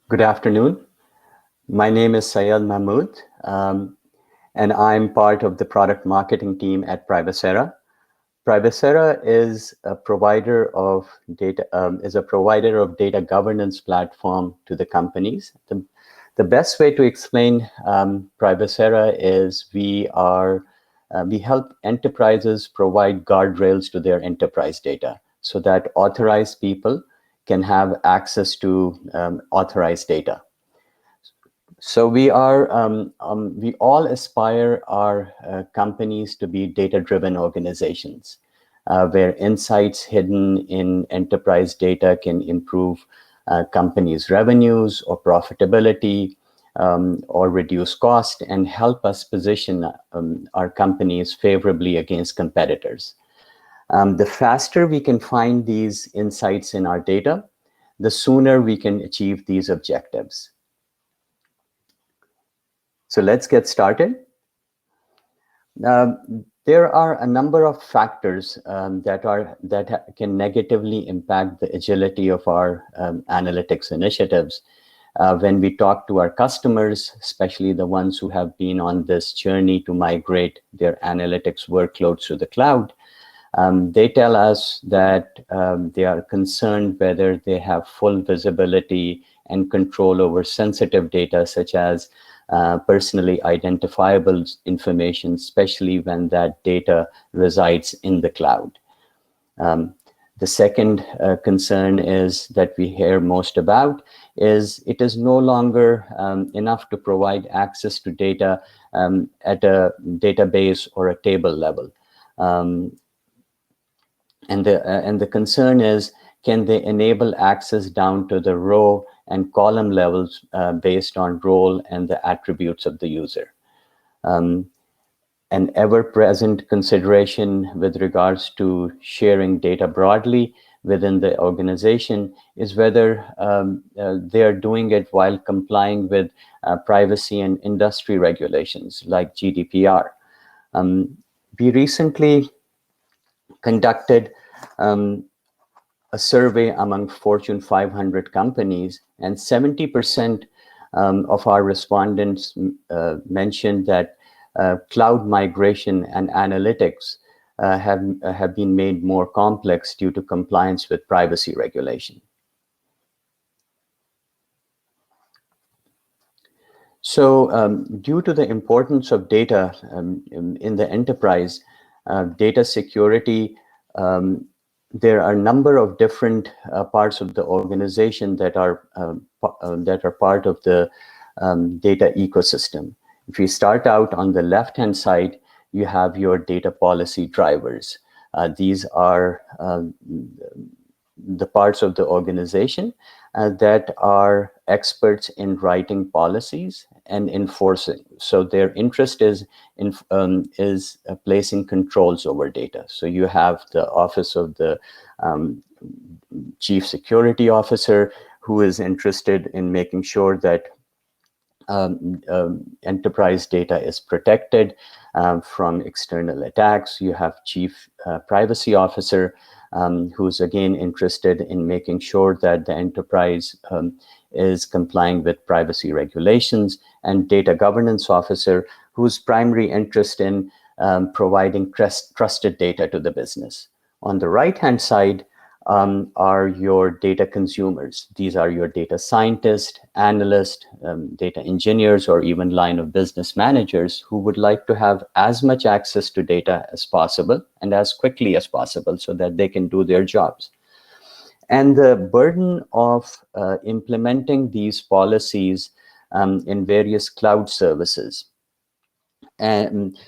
Good afternoon. My name is Syed Mahmood, and I'm part of the product marketing team at Privacera. Privacera is a provider of data governance platform to the companies. The best way to explain Privacera is we help enterprises provide guardrails to their enterprise data so that authorized people can have access to authorized data. So we all aspire our companies to be data-driven organizations, where insights hidden in enterprise data can improve companies' revenues or profitability, or reduce cost and help us position our companies favorably against competitors. The faster we can find these insights in our data, the sooner we can achieve these objectives. So let's get started. There are a number of factors that can negatively impact the agility of our analytics initiatives. When we talk to our customers, especially the ones who have been on this journey to migrate their analytics workloads to the cloud, they tell us that they are concerned whether they have full visibility and control over sensitive data, such as personally identifiable information, especially when that data resides in the cloud. The second concern is that we hear most about is it is no longer enough to provide access to data at a database or a table level. And the concern is, can they enable access down to the row and column levels based on role and the attributes of the user? An ever-present consideration with regards to sharing data broadly within the organization is whether they are doing it while complying with privacy and industry regulations like GDPR. We recently conducted a survey among Fortune 500 companies, and 70% of our respondents mentioned that cloud migration and analytics have been made more complex due to compliance with privacy regulation. So due to the importance of data in the enterprise, data security, there are a number of different parts of the organization that are part of the data ecosystem. If we start out on the left-hand side, you have your data policy drivers. These are the parts of the organization that are experts in writing policies and enforcing. So their interest is in placing controls over data. So you have the Office of the Chief Security Officer, who is interested in making sure that enterprise data is protected from external attacks. You have Chief Privacy Officer, who's again interested in making sure that the enterprise is complying with privacy regulations, and Data Governance Officer, whose primary interest in providing trusted data to the business. On the right-hand side are your data consumers. These are your data scientists, analysts, data engineers, or even line of business managers who would like to have as much access to data as possible and as quickly as possible so that they can do their jobs. And the burden of implementing these policies in various cloud services and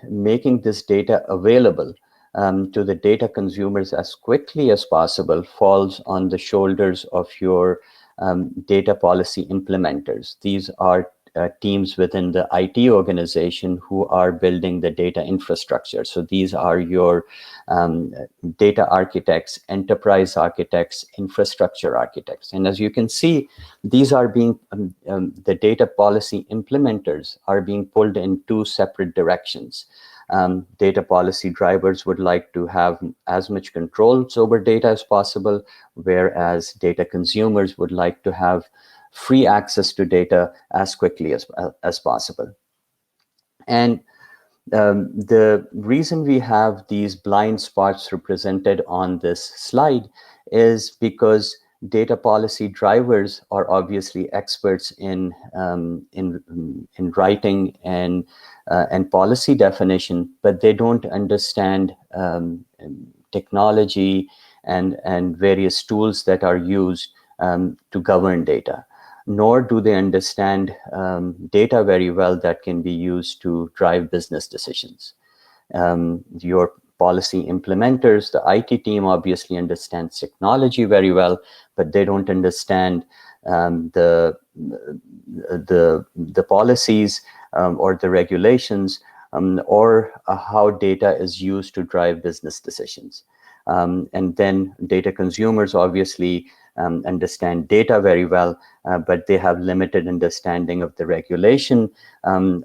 making this data available to the data consumers as quickly as possible falls on the shoulders of your data policy implementers. These are teams within the IT organization who are building the data infrastructure. So these are your data architects, enterprise architects, infrastructure architects. And as you can see, these are being, the data policy implementers are being pulled in two separate directions. Data policy drivers would like to have as much controls over data as possible, whereas data consumers would like to have free access to data as quickly as possible. And the reason we have these blind spots represented on this slide is because data policy drivers are obviously experts in writing and policy definition, but they don't understand technology and various tools that are used to govern data, nor do they understand data very well that can be used to drive business decisions. Your policy implementers, the IT team, obviously understands technology very well, but they don't understand the policies or the regulations or how data is used to drive business decisions. And then data consumers obviously understand data very well, but they have limited understanding of the regulation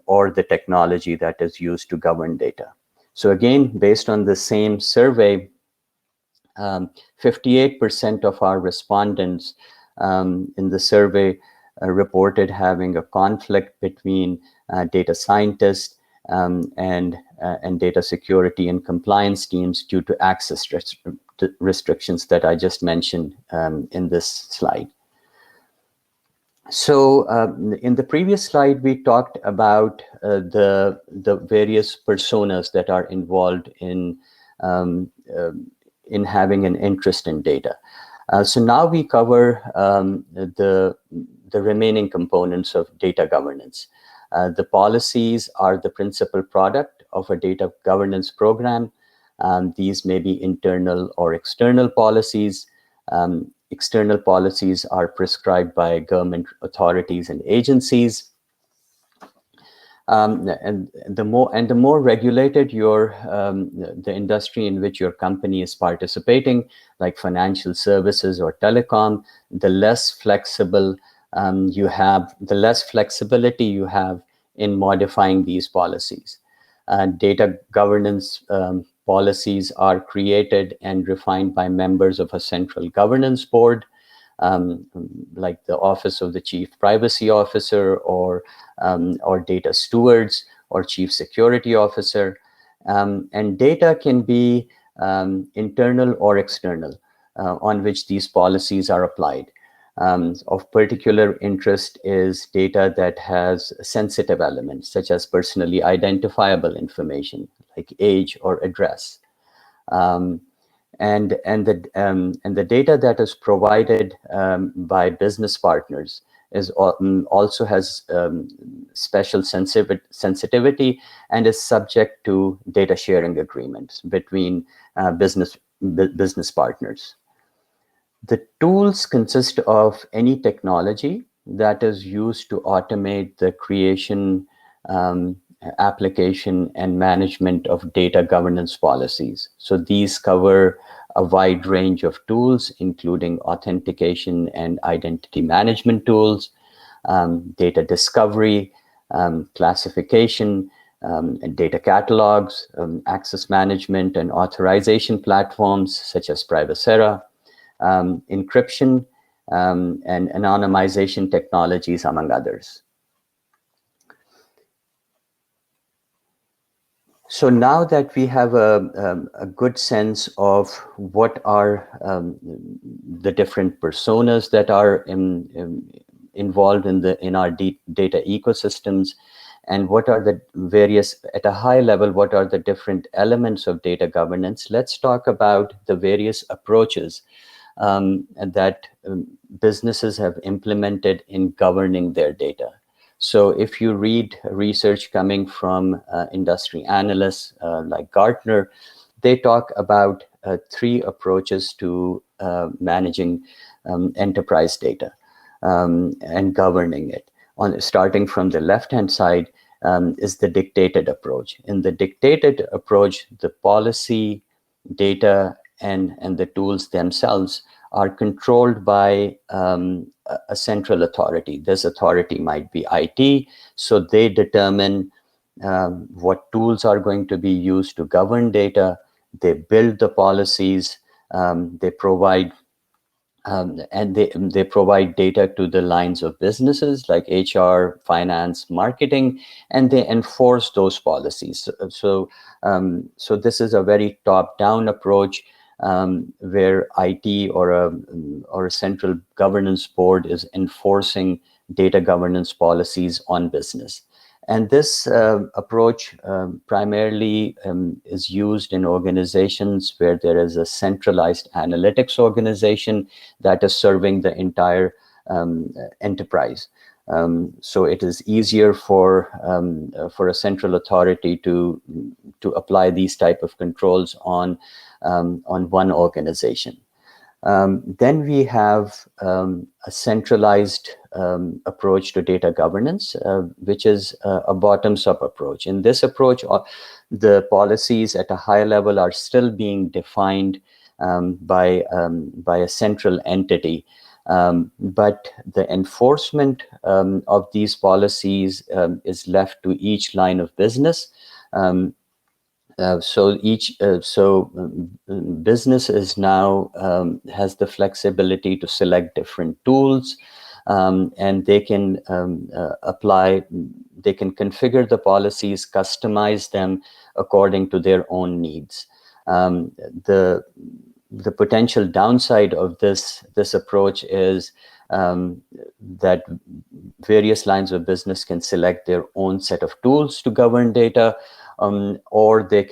or the technology that is used to govern data. So again, based on the same survey, 58% of our respondents in the survey reported having a conflict between data scientists and data security and compliance teams due to access restrictions that I just mentioned in this slide. So in the previous slide, we talked about the various personas that are involved in having an interest in data. So now we cover the remaining components of data governance. The policies are the principal product of a data governance program. These may be internal or external policies. External policies are prescribed by government authorities and agencies. And the more regulated the industry in which your company is participating, like financial services or telecom, the less flexible the less flexibility you have in modifying these policies. Data governance policies are created and refined by members of a central governance board, like the Office of the Chief Privacy Officer or data stewards or Chief Security Officer. And data can be internal or external on which these policies are applied. Of particular interest is data that has sensitive elements, such as personally identifiable information, like age or address. And the data that is provided by business partners is also has special sensitivity and is subject to data sharing agreements between business partners. The tools consist of any technology that is used to automate the creation, application, and management of data governance policies. So these cover a wide range of tools, including authentication and identity management tools, data discovery, classification, and data catalogs, access management and authorization platforms such as Privacera, encryption, and anonymization technologies, among others. So now that we have a good sense of what are the different personas that are involved in our data ecosystems, and what are the various, at a high level, what are the different elements of data governance, let's talk about the various approaches that businesses have implemented in governing their data. So if you read research coming from industry analysts like Gartner, they talk about 3 approaches to managing enterprise data and governing it. Starting from the left-hand side is the dictated approach. In the dictated approach, the policy, data, and the tools themselves are controlled by a central authority. This authority might be IT, so they determine what tools are going to be used to govern data. They build the policies. They provide and they provide data to the lines of businesses like HR, finance, marketing, and they enforce those policies. So this is a very top-down approach, where IT or a central governance board is enforcing data governance policies on business. And this approach primarily is used in organizations where there is a centralized analytics organization that is serving the entire enterprise. So it is easier for a central authority to apply these type of controls on one organization. Then we have a centralized approach to data governance, which is a bottoms-up approach. In this approach, the policies at a high level are still being defined by a central entity. But the enforcement of these policies is left to each line of business. Business is now has the flexibility to select different tools, and they can they can configure the policies, customize them according to their own needs. The potential downside of this approach is that various lines of business can select their own set of tools to govern data, or they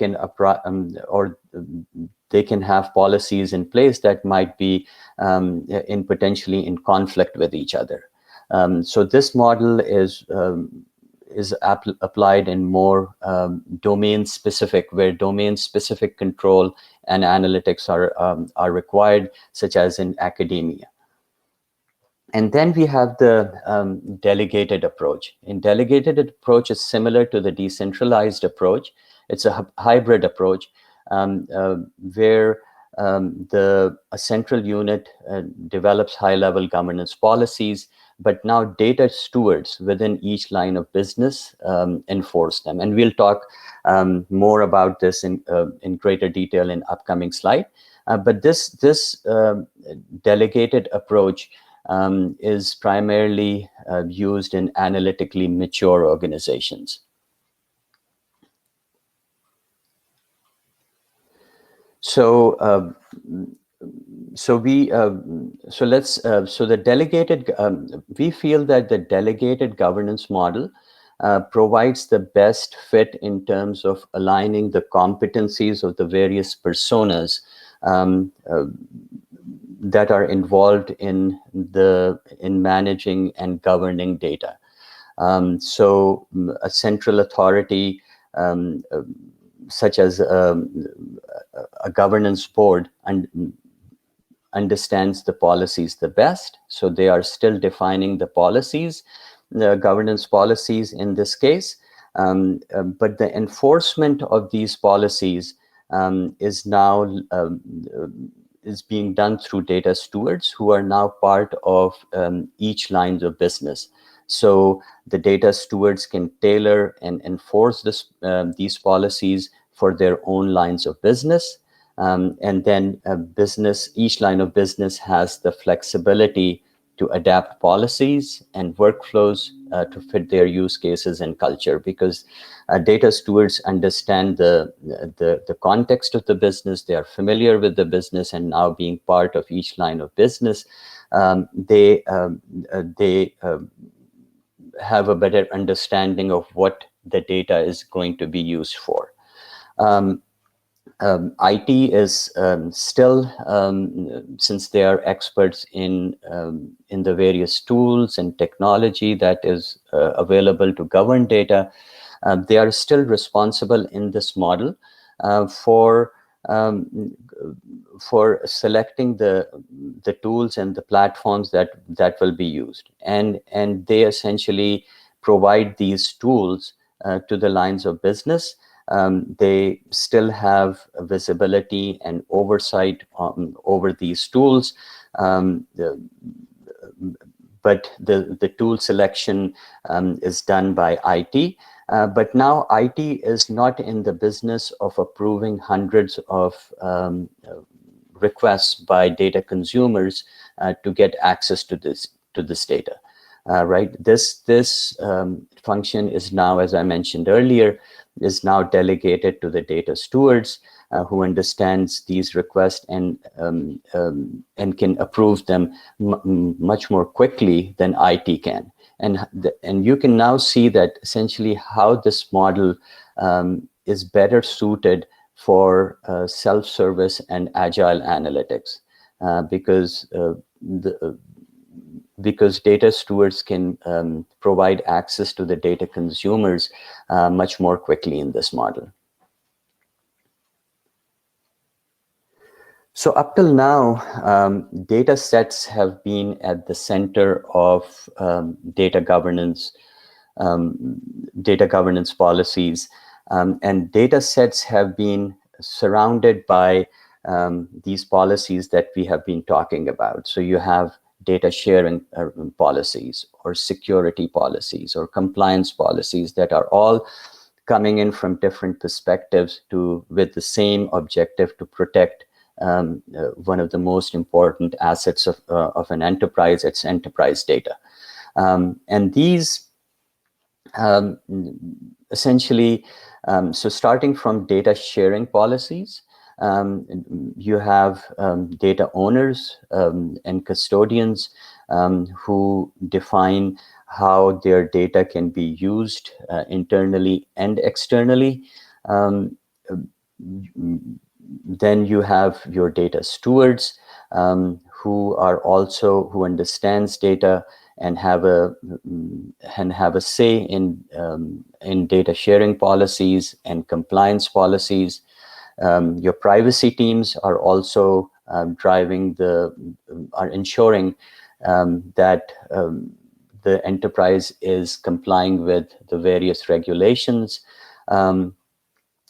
can have policies in place that might be potentially in conflict with each other. So this model is applied in more domain specific, where domain specific control and analytics are required, such as in academia. And then we have the delegated approach. In delegated approach is similar to the decentralized approach. It's a hybrid approach where a central unit develops high-level governance policies, but now data stewards within each line of business enforce them. And we'll talk more about this in greater detail in upcoming slide. But this delegated approach is primarily used in analytically mature organizations. So the delegated, we feel that the delegated governance model provides the best fit in terms of aligning the competencies of the various personas that are involved in managing and governing data. So a central authority such as a governance board understands the policies the best. So they are still defining the policies, the governance policies in this case, but the enforcement of these policies is now is being done through data stewards who are now part of each line of business. So the data stewards can tailor and enforce these policies for their own lines of business. And then each line of business has the flexibility to adapt policies and workflows to fit their use cases and culture, because data stewards understand the context of the business. They are familiar with the business, and now being part of each line of business, they have a better understanding of what the data is going to be used for. IT is still, since they are experts in the various tools and technology that is available to govern data, they are still responsible in this model for selecting the tools and the platforms that will be used, and they essentially provide these tools to the lines of business. They still have visibility and oversight over these tools, but the tool selection is done by IT. But now IT is not in the business of approving hundreds of requests by data consumers to get access to this data. Right, this function is now, as I mentioned earlier, is now delegated to the data stewards, who understands these requests and can approve them much more quickly than IT can. And you can now see that essentially how this model is better suited for self-service and agile analytics, because data stewards can provide access to the data consumers much more quickly in this model. So up till now, data sets have been at the center of data governance policies, and data sets have been surrounded by these policies that we have been talking about. So you have data sharing policies, or security policies, or compliance policies that are all coming in from different perspectives with the same objective to protect one of the most important assets of an enterprise, its enterprise data. And these essentially, so starting from data sharing policies, you have data owners and custodians who define how their data can be used internally and externally. Then you have your data stewards who understands data and have a say in data sharing policies and compliance policies. Your privacy teams are also ensuring that the enterprise is complying with the various regulations. And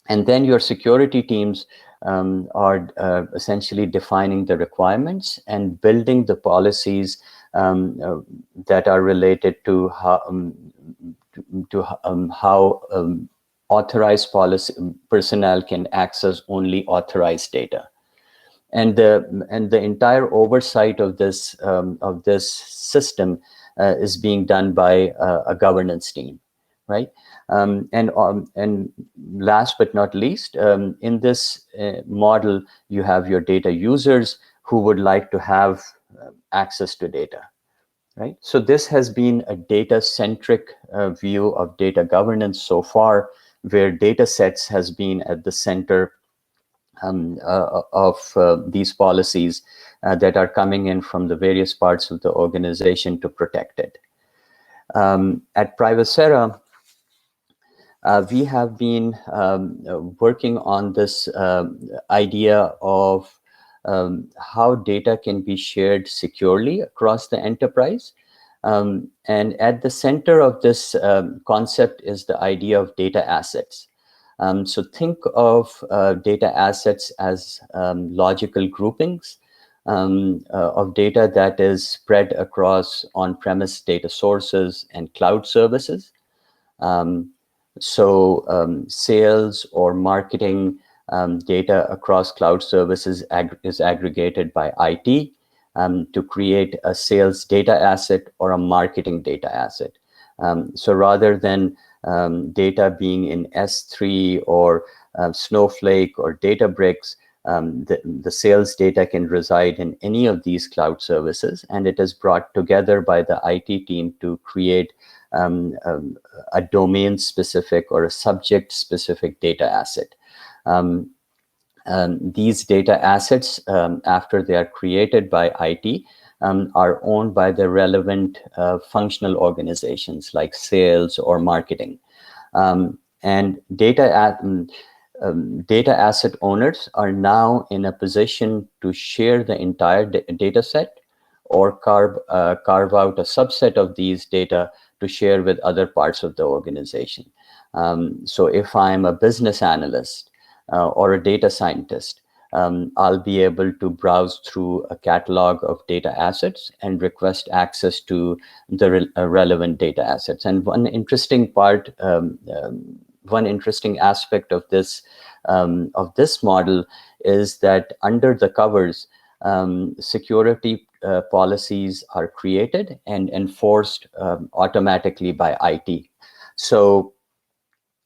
then your security teams are essentially defining the requirements and building the policies that are related to how authorized personnel can access only authorized data. And the entire oversight of this system is being done by a governance team, right? And last but not least, in this model, you have your data users who would like to have access to data, right? So this has been a data-centric view of data governance so far, where data sets has been at the center of these policies that are coming in from the various parts of the organization to protect it. At Privacera, we have been working on this idea of how data can be shared securely across the enterprise. And at the center of this concept is the idea of data assets. So think of data assets as logical groupings of data that is spread across on-premise data sources and cloud services. Sales or marketing data across cloud services is aggregated by IT to create a sales data asset or a marketing data asset. So rather than data being in S3 or Snowflake or Databricks, the sales data can reside in any of these cloud services, and it is brought together by the IT team to create a domain-specific or a subject-specific data asset. These data assets, after they are created by IT, are owned by the relevant functional organizations like sales or marketing. And data asset owners are now in a position to share the entire data set or carve out a subset of these data to share with other parts of the organization. So if I'm a business analyst or a data scientist, I'll be able to browse through a catalog of data assets and request access to the relevant data assets. And one interesting aspect of this model is that under the covers, security policies are created and enforced automatically by IT. So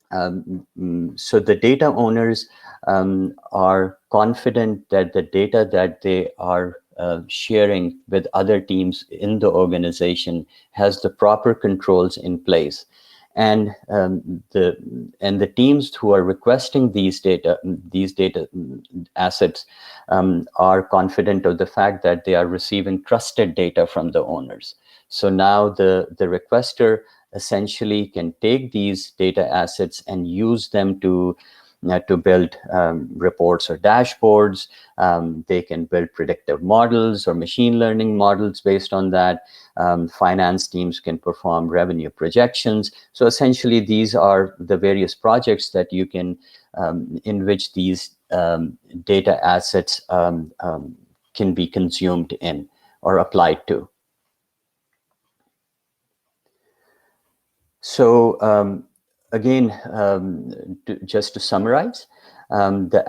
the data owners are confident that the data that they are sharing with other teams in the organization has the proper controls in place. And the teams who are requesting these data assets are confident of the fact that they are receiving trusted data from the owners. So now the requester essentially can take these data assets and use them to build reports or dashboards. They can build predictive models or machine learning models based on that. Finance teams can perform revenue projections. So essentially, these are the various projects that you can, in which these data assets can be consumed in or applied to. So again, just to summarize, the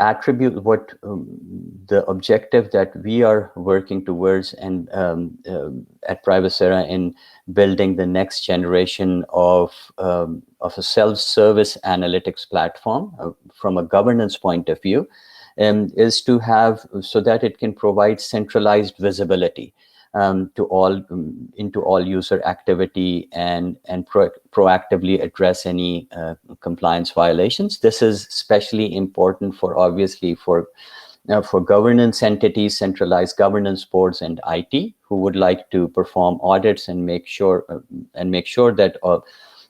objective that we are working towards and at Privacera in building the next generation of a self-service analytics platform from a governance point of view is to have so that it can provide centralized visibility into all user activity and proactively address any compliance violations. This is especially important for governance entities, centralized governance boards, and IT who would like to perform audits and make sure that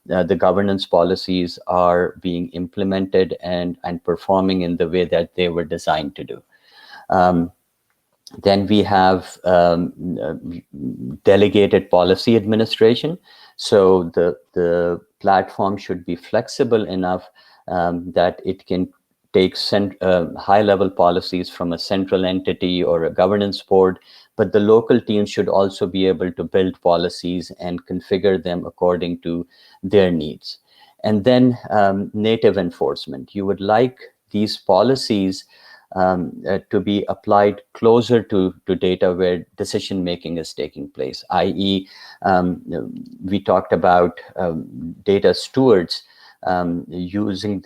the governance policies are being implemented and performing in the way that they were designed to do. Then we have delegated policy administration. So the platform should be flexible enough that it can take high-level policies from a central entity or a governance board, but the local teams should also be able to build policies and configure them according to their needs. And then native enforcement. You would like these policies to be applied closer to data where decision making is taking place, i.e. We talked about data stewards using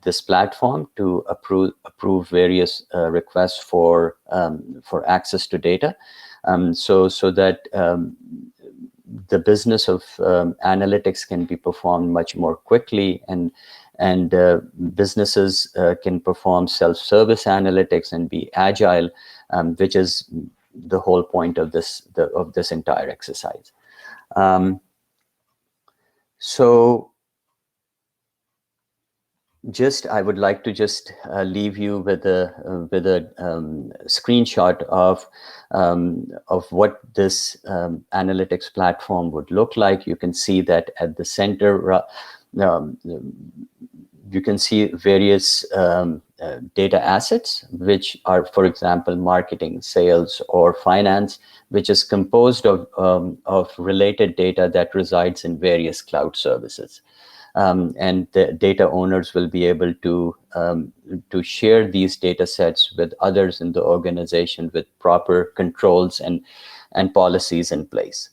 this platform to approve various requests for access to data, so that the business of analytics can be performed much more quickly, and businesses can perform self-service analytics and be agile, which is the whole point of this entire exercise. So I would like to just leave you with a screenshot of what this analytics platform would look like. You can see that at the center, you can see various data assets, which are, for example, marketing, sales, or finance, which is composed of related data that resides in various cloud services. And the data owners will be able to share these data sets with others in the organization with proper controls and policies in place.